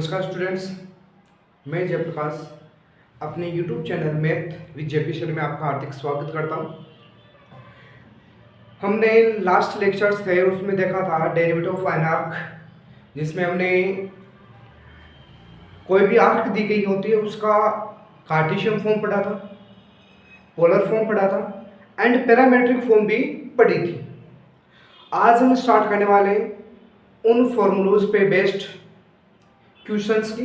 नमस्कार स्टूडेंट्स, मैं जयप्रकाश अपने YouTube channel math with JP sir में आपका हार्दिक स्वागत करता हूं। हमने लास्ट लेक्चर्स थे उसमें देखा था डेरिवेटिव ऑफ एन आर्क, जिसमें हमने कोई भी आर्क दी गई होती है उसका कार्टेशियन फॉर्म पढ़ा था, पोलर फॉर्म पढ़ा था एंड पैरामेट्रिक फॉर्म भी पढ़ी थी। आज हम स्टार्ट करने वाले उन फॉर्मूलोज पे बेस्ड क्वेश्चंस की।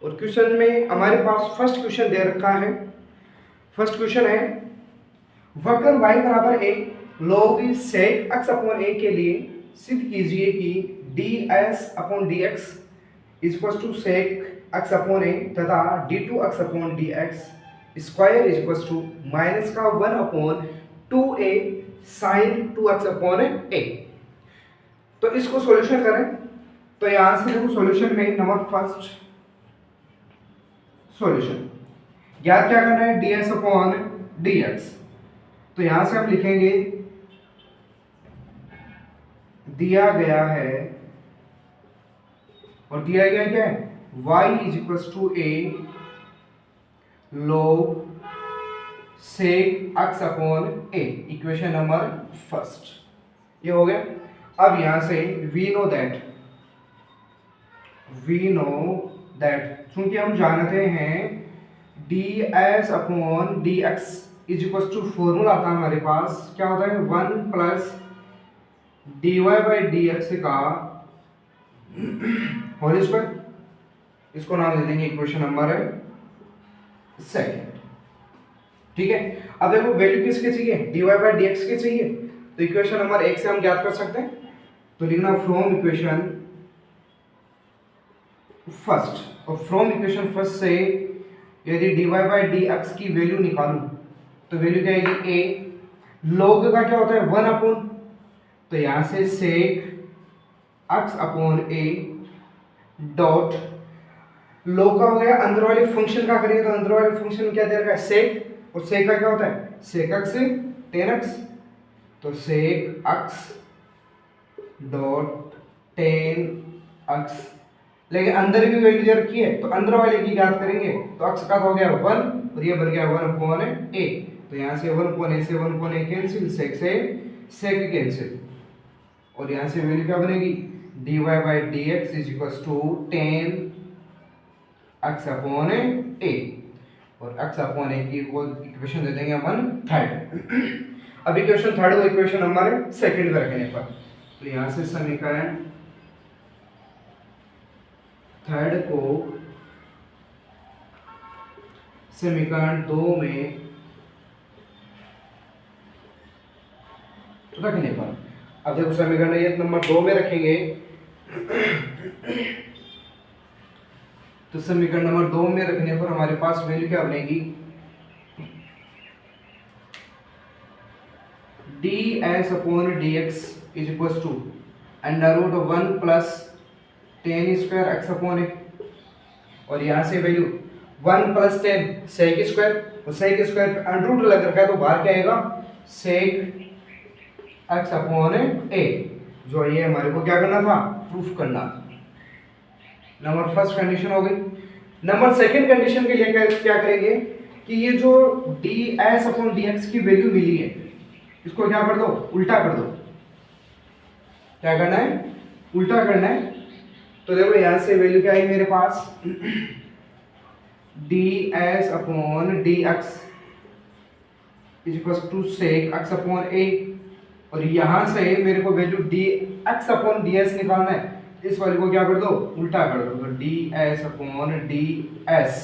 और क्वेश्चन में हमारे पास फर्स्ट क्वेश्चन दे रखा है। फर्स्ट क्वेश्चन है वक्र y बराबर a log sec x upon a के लिए सिद्ध कीजिए कि ds upon dx is equal to sec x upon a तथा d2x upon dx square is equal to minus का 1 upon 2a sin 2x upon a। तो इसको सॉल्यूशन करें। तो यहां से देखो सॉल्यूशन में नंबर फर्स्ट सॉल्यूशन ज्ञात क्या करना है, ds अपॉन dx। तो यहां से हम लिखेंगे दिया गया है और दिया गया क्या है, y is equal to a log sec x upon a, equation number first ये हो गया। अब यहां से वी नो दैट चूंकि हम जानते हैं ds upon dx is equal to formula आता है हमारे पास, क्या होता है 1 प्लस dy बाई dx का होल स्क्वायर। इसको नाम दे देंगे इक्वेशन नंबर सेकंड। ठीक है, अब देखो वैल्यू किसके चाहिए, dy बाई dx के चाहिए। तो इक्वेशन नंबर 1 से हम ज्ञात कर सकते हैं। तो लिखना फ्रॉम इक्वेशन फर्स्ट, और फ्रॉम इक्वेशन फर्स्ट से यदि dy बाई dx की वैल्यू निकालूं तो वैल्यू क्या आएगी a log का क्या होता है 1 अपॉन, तो यहां से sec x upon a dot log का हो गया अंदर वाले फंक्शन का करेंगे। तो अंदर वाले फंक्शन क्या दे रखा है sec, और sec का क्या होता है sec x tan x, तो sec x dot tan x। लेकिन अंदर की वैल्यू दे रखी है तो अंदर वाले की ज्ञात करेंगे। तो x का हो गया 1 और ये बन गया 1 अपॉन a। तो यहाँ से 1 अपॉन a से 1 अपॉन a कैंसिल, sec से sec कैंसिल, और यहाँ से वैल्यू क्या बनेगी dy by dx is equal to tan x upon a, और x अपॉन a की वो इक्वेशन दे देंगे अपन थर्ड। अब इक्वेशन थर्ड को इक्वेशन नंबर सेकंड में रखने पर, तो यहाँ से समीकरण थर्ड को समीकरण 2 में रखने पर, अब देखो समीकरण ये नंबर 2 में रखेंगे तो समीकरण नंबर 2 में रखने पर हमारे पास वैल्यू क्या बनेगी ds upon dx is equal to under root 1 plus tan square x upon a, और यहाँ से value 1 plus tan sec square, और sec स्क्वायर पे अंडर रूट लग रखा है तो बाहर क्या आएगा sec x अपॉन a, जो ये हमारे को क्या करना था प्रूफ करना। नंबर फर्स्ट कंडीशन हो गई। नंबर सेकंड कंडीशन के लिए क्या करेंगे कि ये जो ds अपॉन dx की वैल्यू मिली है इसको क्या कर दो उल्टा कर दो। क्या करना है उल्टा करना है। तो देखो यहां से वैल्यू क्या है मेरे पास ds upon dx is equal to sec x upon a, और यहां से मेरे को वैल्यू dx अपॉन ds निकालना है। इस वैल्यू को क्या कर दो उल्टा कर दो। तो ds upon ds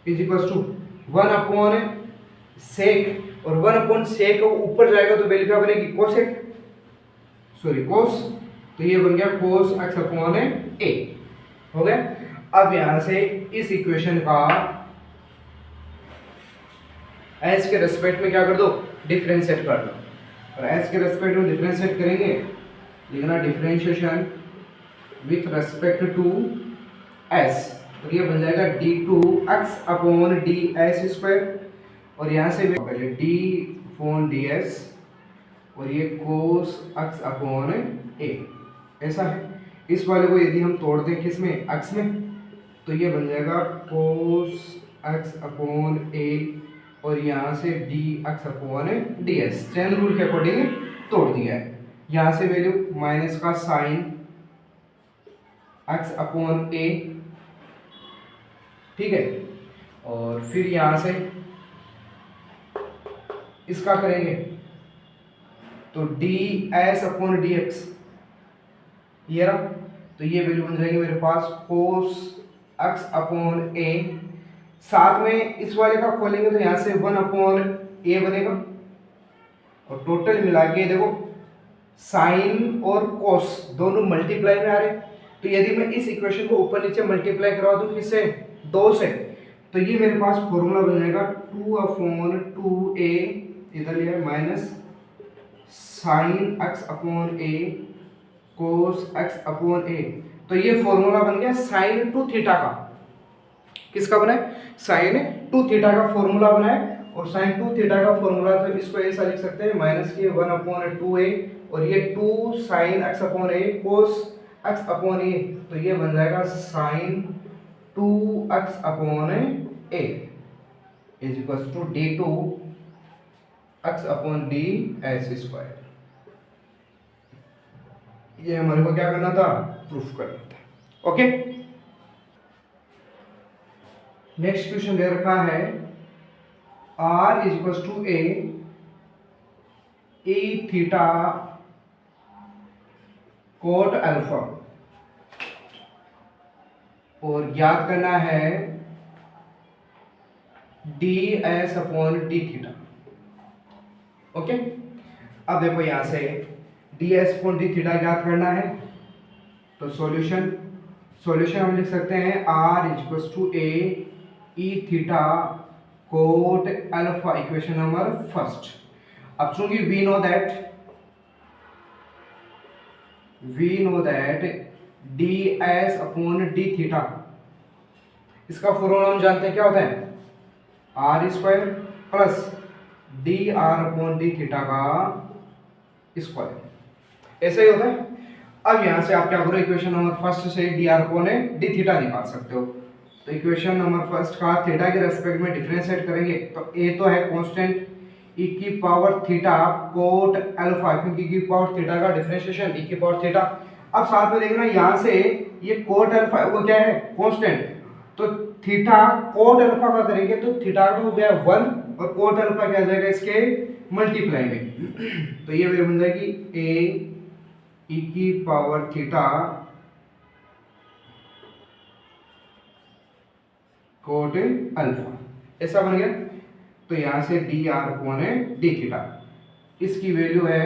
is equal to 1 upon sec, और 1 अपॉन sec ऊपर जाएगा तो वैल्यू क्या बनेगी cos, तो ये बन गया cos x अपॉन a हो गया। अब यहां से इस इक्वेशन का s के रेस्पेक्ट में क्या कर दो डिफरेंशिएट कर दो, और s के रेस्पेक्ट में डिफरेंशिएट करेंगे लिखना differentiation with respect to s, तो ये बन जाएगा d2x अपॉन ds स्क्वायर, और यहां से पहले d अपॉन ds और ये cos x अपॉन a ऐसा है। इस वाले को यदि हम तोड़ दें किस में, एक्स में, तो ये बन जाएगा कोस एक्स अपॉन ए, और यहाँ से D x upon d S, chain rule के अकॉर्डिंग तोड़ दिया है। यहाँ से वैल्यू माइनस का साइन एक्स अपॉन ए, ठीक है, और फिर यहाँ से इसका करेंगे तो d s upon D x, ये रहा, तो ये वैल्यू बन जाएगी मेरे पास कोस एक्स अपॉन ए, साथ में इस वाले का खोलेंगे तो यहाँ से 1 अपॉन ए बनेगा, और टोटल मिला के देखो साइन और कोस दोनों मल्टीप्लाई में आ रहे हैं, तो यदि मैं इस इक्वेशन को ऊपर नीचे मल्टीप्लाई करवा दूं किससे, 2 से, तो ये मेरे पास फॉर्मूला बन जाएगा 2 अपॉन 2a, इधर लिया minus sign x upon a cos x upon a, तो ये फॉर्मूला बन गया साइन टू थीटा का, किसका बना है, साइन टू थीटा का फॉर्मूला बना है, और साइन टू थीटा का फॉर्मूला तो इसको ऐसा लिख सकते हैं माइनस के 1 अपॉन 2a, और ये 2 sine x upon a cos x upon a, तो ये बन जाएगा sine 2x upon a is equal to d2 x upon d s square. ये हमारे को क्या करना था, प्रूफ करना था। ओके, नेक्स्ट क्वेश्चन दे रखा है r इज equal to a theta cot alpha, और ज्ञात करना है d s upon d theta. Okay, अब देखो यहां से d s upon d theta ज्ञात करना है, तो सॉल्यूशन हम लिख सकते हैं r is equal to a e theta cot alpha, equation number first. अब चूंकि we know that d s upon d theta, इसका फॉर्मूला हम जानते हैं क्या होता है, are square plus D R upon d theta का स्क्वायर, ऐसा ही होता है। अब यहां से आप क्या करो, इक्वेशन नंबर फर्स्ट से D R upon d theta निकाल सकते हो, तो इक्वेशन नंबर फर्स्ट का थीटा के रेस्पेक्ट में डिफरेंशिएट करेंगे, तो ए तो है कांस्टेंट e की पावर थीटा कोट अल्फा, क्योंकि e की पावर थीटा का डिफरेंशिएशन e की पावर थीटा। अब साथ में देखना यहां से ये कोट अल्फा वो क्या है, कांस्टेंट, तो थीटा कोट अल्फा का करेंगे तो थीटा का हो गया 1, और कोट अल्फा क्या आ जाएगा इसके मल्टीप्लाई में, तो ये वैल्यू बन जाएगी a e की पावर थीटा कोट अल्फा, ऐसा बन गया। तो यहां से D R upon d theta, इसकी वैल्यू है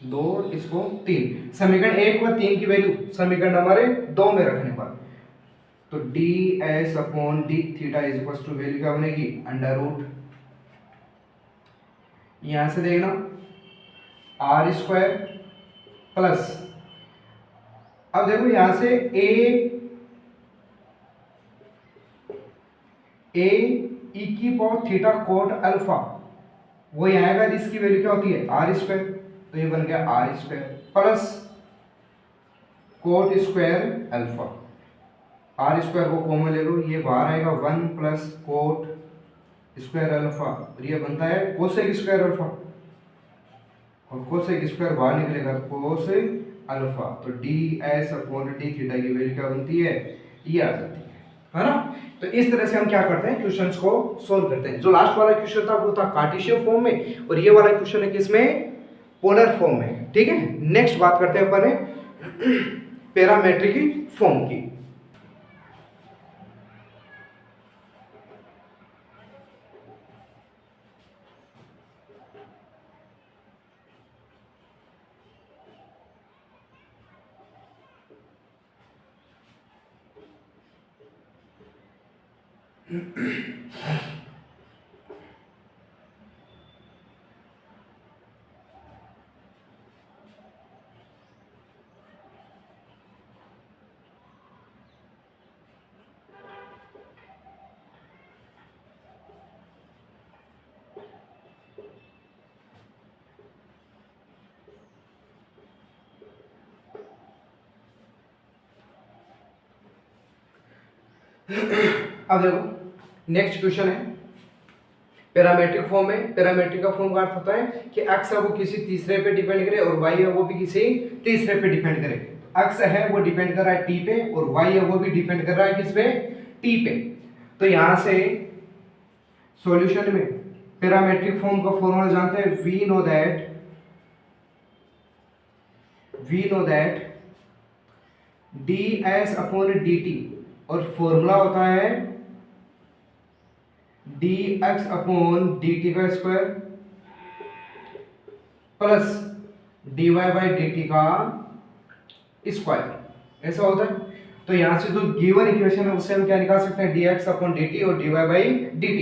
2, इसको 3, समीकरण 1 व 3 की वैल्यू समीकरण नंबर 2 में रखने पर, तो d s upon d theta is equal to value क्या बनेगी, अंडर रूट, यहां से देखना आर स्क्वायर प्लस, अब देखो यहां से ए ई की पावर थीटा कोट अल्फा वो यहाँ आएगा, इसकी वैल्यू क्या होती है आर स्क्वायर, तो ये बन गया r square plus cot square alpha, r square को कॉमन ले लो, ये बाहर आएगा 1 प्लस कोट स्क्वायर अल्फा, और ये बनता है कोसेक स्क्वायर अल्फा, और कोसेक स्क्वायर बाहर निकलेगा तो कोस अल्फा, तो d s upon d theta की वैल्यू क्या बनती है, ये आ जाती है ना। तो इस तरह से हम क्या करते हैं, क्वेश्चंस को सोल्व करते हैं। जो लास्ट वाला क्वेश्चन था वो था कार्टेशियन फॉर्म में, और ये वाला क्वेश्चन है किसमें, पोलर फॉर्म में। ठीक है, नेक्स्ट बात करते हैं अपन पैरामेट्रिक फॉर्म की। अब देखो नेक्स्ट क्वेश्चन है पैरामेट्रिक फॉर्म में। पैरामेट्रिक का फॉर्म का अर्थ होता है कि एक्स है वो किसी तीसरे पे डिपेंड करे और वाई है वो भी किसी तीसरे पे डिपेंड करे। एक्स है वो डिपेंड कर रहा है टी पे और वाई है वो भी डिपेंड कर रहा है किस पे, टी पे। तो यहां से सॉल्यूशन में पैरामेट्रिक फॉर्म का फॉर्मूला जानते हैं, we know that ds upon dt और फॉर्मूला होता है dx अपॉन dt का square plus dy by dt का स्क्वायर, ऐसा होता है। तो यहां से जो गिवन इक्वेशन है उससे हम क्या निकाल सकते हैं, dx अपॉन dt और dy बाई dt।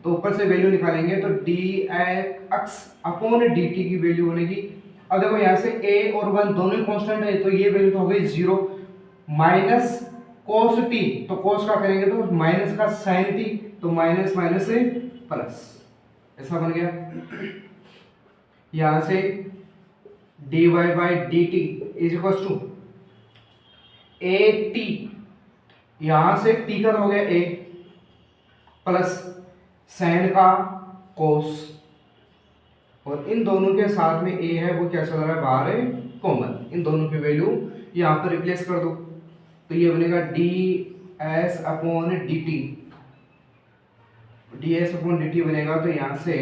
तो ऊपर से वैल्यू निकालेंगे तो dx अपॉन dt की वैल्यू बनेगी। अब देखो यहाँ से a और 1 दोनों ही कांस्टेंट है तो ये वैल्यू तो हो गई 0 माइनस cos t, तो cos का करेंगे तो माइनस का sin t, तो माइनस माइनस से प्लस, ऐसा बन गया। यहां से dy by dt is equal to a t, यहां से t का हो गया a प्लस sin का cos, और इन दोनों के साथ में a है वो क्या चल रहा है बाहर है कॉमन, इन दोनों की वैल्यू यहां पर रिप्लेस कर दो तो ये बनेगा ds upon dt, ds upon dt बनेगा तो यहां से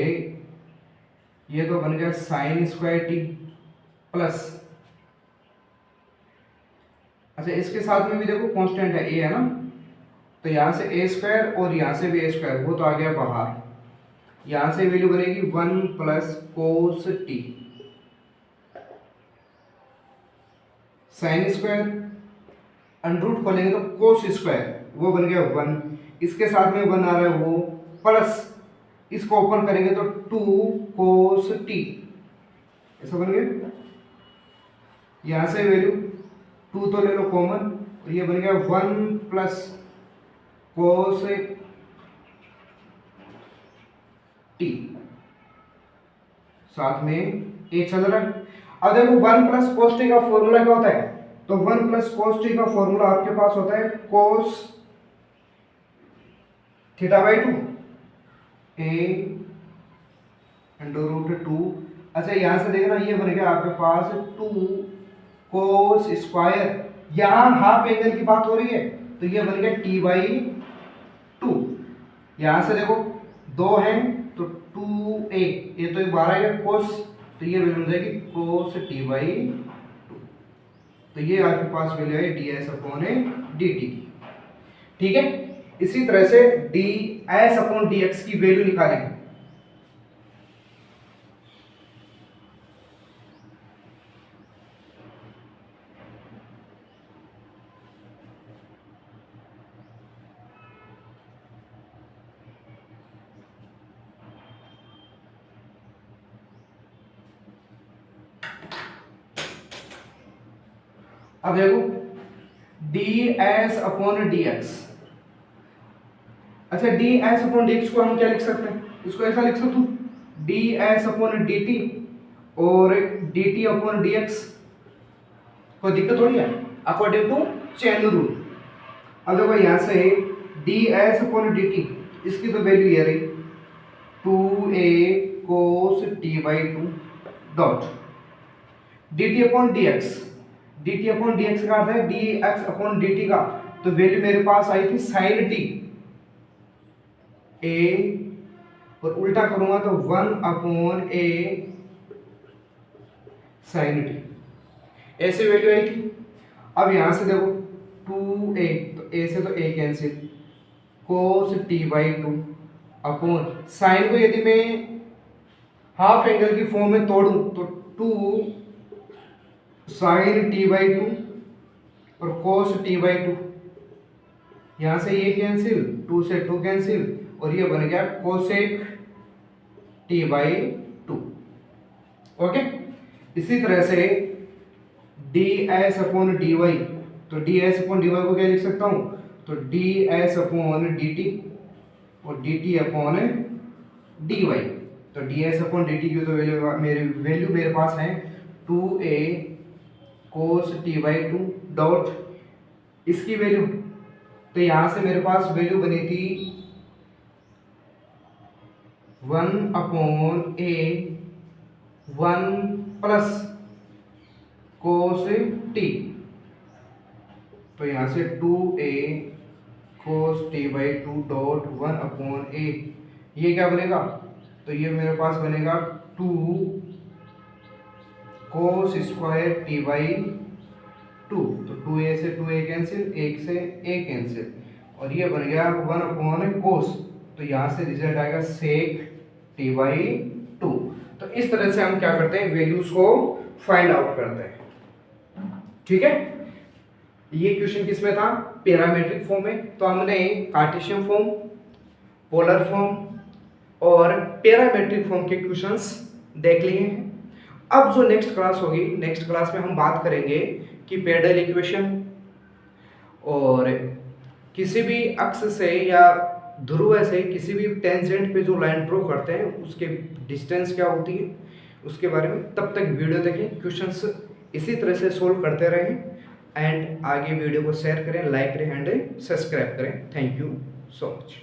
ये तो बन गया साइन स्क्वायर टी प्लस, अच्छा इसके साथ में भी देखो कांस्टेंट है a है ना, तो यहां से a स्क्वायर और यहां से भी a स्क्वायर वो तो आ गया बाहर, यहां से वैल्यू बनेगी 1 plus cos T sine square under root खोलेंगे तो कोस स्क्वायर वो बन गया 1, इसके साथ में 1 आ रहा है वो प्लस इसको ओपन करेंगे तो 2 कोस टी, ऐसा बन गया। यहां से वैल्यू 2 तो ले लो कॉमन और ये बन गया 1 प्लस कोस टी, साथ में ए चल रहा है। अब देखो 1 प्लस कोस टी का फॉर्मूला क्या होता है, तो 1 प्लस कोस टी का फॉर्मूला आपके पास होता है cos theta by 2 a under root 2। अच्छा यहां से देखना ये बन गया आपके पास 2 कोस स्क्वायर, यहां हाफ एंगल की बात हो रही है तो ये बन गया t बाई 2। यहां से देखो 2 है तो 2a, ये तो 12 है कोस, तो ये वैल्यू बन जाएगी कोस t बाई 2। तो ये आपके पास वैल्यू है ds अपॉन dt की, ठीक है। इसी तरह से ds अपॉन dx की वैल्यू निकालेंगे। अब देखो ds अपॉन dx, अच्छा ds अपॉन dx को हम क्या लिख सकते हैं, इसको ऐसा लिख सकता हूं ds अपॉन dt और dt अपॉन dx, कोई दिक्कत थोड़ी है अकॉर्डिंग टू चेन रूल। अब देखो यहां से ds अपॉन dt इसकी तो वैल्यू ये रही 2a cos t by 2 dot dt upon dx, dt upon dx का अर्थ है dx अपॉन dt का, तो वैल्यू मेरे पास आई थी sin t a और उल्टा करूंगा तो 1 अपॉन a sin t, ऐसे वैल्यू आई थी। अब यहां से देखो 2a, तो a से तो a cancel, cos t by 2 upon sine को यदि मैं हाफ एंगल की फॉर्म में तोड़ूं तो 2 साइन t बाई 2 और cos t बाई 2, यहां से ये कैंसिल 2 से 2 कैंसिल और ये बन गया cosec t बाई 2, ओके। इसी तरह से ds अपॉन dy, तो ds अपॉन dy को क्या लिख सकता हूं, तो ds अपॉन dt और dt अपॉन dy, तो ds अपॉन dt की तो वैल्यू मेरे पास है 2a cos t by 2 dot इसकी वैल्यू तो यहाँ से मेरे पास वैल्यू बनी थी 1/a 1 प्लस कोस टी, तो यहाँ से 2a cos t by 2 dot 1/a, ये क्या बनेगा, तो ये मेरे पास बनेगा 2 कोस स्क्वायर टी बाई 2, तो 2a से 2a कैंसिल, 1 से a कैंसिल, और ये बन गया 1/कोस, तो यहाँ से रिजल्ट आएगा सेक टी बाई 2। तो इस तरह से हम क्या करते हैं, वैल्यूज को फाइंड आउट करते हैं। ठीक है, ये क्वेश्चन किसमें था, पैरामीट्रिक फॉर्म में। तो हमने कार्टेशियन फॉर्म, पोलर फॉर्म और पैरामीट्रिक फॉर्म के क्वेश्चंस देख लिए हैं। अब जो नेक्स्ट क्लास होगी, नेक्स्ट क्लास में हम बात करेंगे कि पेडल इक्वेशन और किसी भी अक्ष से या ध्रुव से किसी भी टेंजेंट पे जो लाइन ड्रॉ करते हैं उसके डिस्टेंस क्या होती है, उसके बारे में। तब तक वीडियो देखें, क्वेश्चंस इसी तरह से सोल्व करते रहें, एंड आगे वीडियो को शेयर करें, लाइक करें एंड सब्सक्राइब करें। Thank you so much.